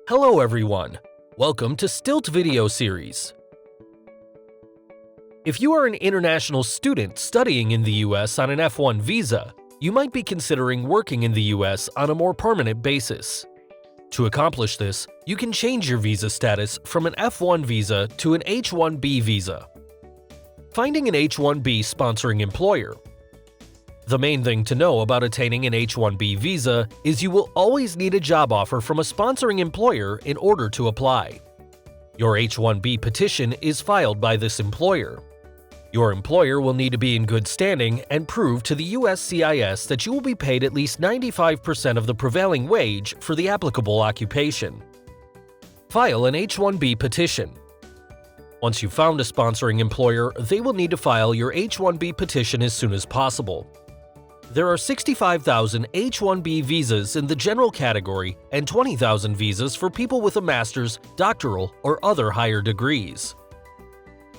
Hello everyone, welcome to Stilt Video Series. If you are an international student studying in the US on an F1 visa, you might be considering working in the US on a more permanent basis. To accomplish this, you can change your visa status from an F1 visa to an H1B visa. Finding an H1B sponsoring employer. The main thing to know about attaining an H1B visa is you will always need a job offer from a sponsoring employer in order to apply. Your H1B petition is filed by this employer. Your employer will need to be in good standing and prove to the USCIS that you will be paid at least 95% of the prevailing wage for the applicable occupation. File an H1B petition. Once you've found a sponsoring employer, they will need to file your H1B petition as soon as possible. There are 65,000 H1B visas in the general category and 20,000 visas for people with a master's, doctoral, or other higher degrees.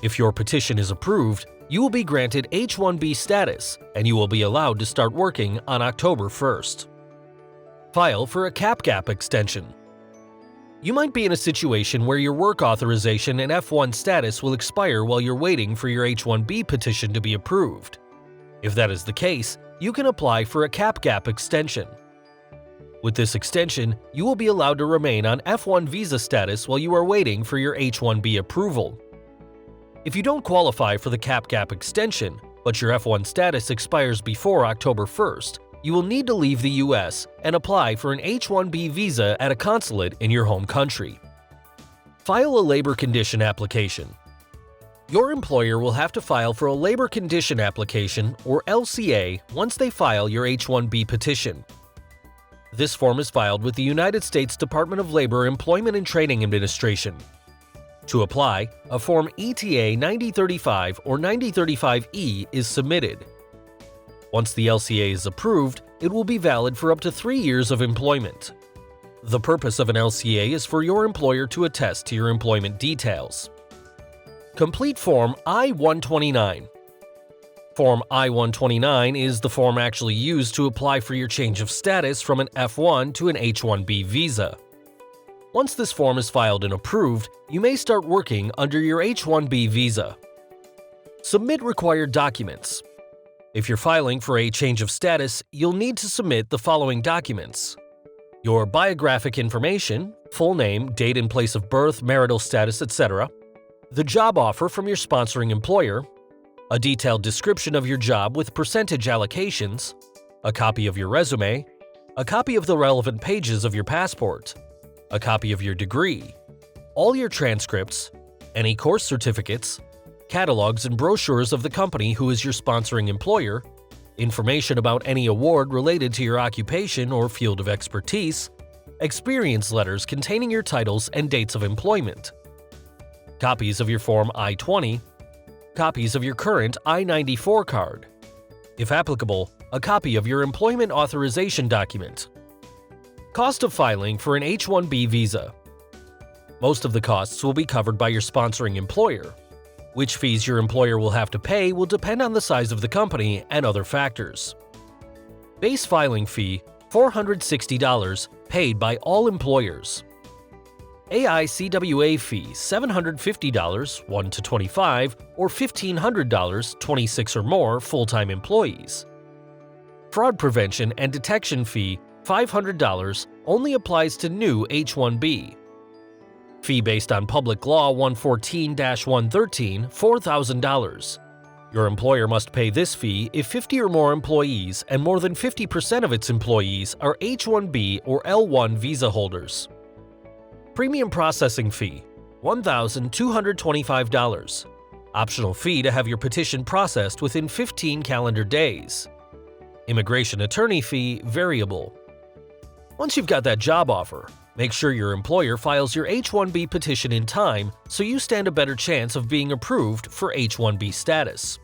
If your petition is approved, you will be granted H1B status and you will be allowed to start working on October 1st. File for a CAP extension. You might be in a situation where your work authorization and F1 status will expire while you're waiting for your H1B petition to be approved. If that is the case, you can apply for a CAP extension. With this extension, you will be allowed to remain on F1 visa status while you are waiting for your H1B approval. If you don't qualify for the CAP extension, but your F1 status expires before October 1st, you will need to leave the US and apply for an H1B visa at a consulate in your home country. File a labor condition application. Your employer will have to file for a labor condition application, or LCA, once they file your H1B petition. This form is filed with the United States Department of Labor Employment and Training Administration. To apply, a Form ETA 9035 or 9035E is submitted. Once the LCA is approved, it will be valid for up to 3 years of employment. The purpose of an LCA is for your employer to attest to your employment details. Complete Form I-129. Form I-129 is the form actually used to apply for your change of status from an F1 to an H1B visa. Once this form is filed and approved, you may start working under your H1B visa. Submit required documents. If you're filing for a change of status, you'll need to submit the following documents: your biographic information, full name, date and place of birth, marital status, etc., the job offer from your sponsoring employer, a detailed description of your job with percentage allocations, a copy of your resume, a copy of the relevant pages of your passport, a copy of your degree, all your transcripts, any course certificates, catalogs and brochures of the company who is your sponsoring employer, information about any award related to your occupation or field of expertise, experience letters containing your titles and dates of employment, copies of your Form I-20, copies of your current I-94 card, if applicable, a copy of your employment authorization document. Cost of filing for an H-1B visa. Most of the costs will be covered by your sponsoring employer. Which fees your employer will have to pay will depend on the size of the company and other factors. Base filing fee, $460, paid by all employers. AICWA fee, $750, 1 to 25, or $1,500, 26 or more full-time employees. Fraud prevention and detection fee, $500, only applies to new H-1B. Fee based on Public Law 114-113, $4,000. Your employer must pay this fee if 50 or more employees and more than 50% of its employees are H-1B or L-1 visa holders. Premium processing fee, $1,225. Optional fee to have your petition processed within 15 calendar days. Immigration attorney fee, variable. Once you've got that job offer, make sure your employer files your H-1B petition in time so you stand a better chance of being approved for H-1B status.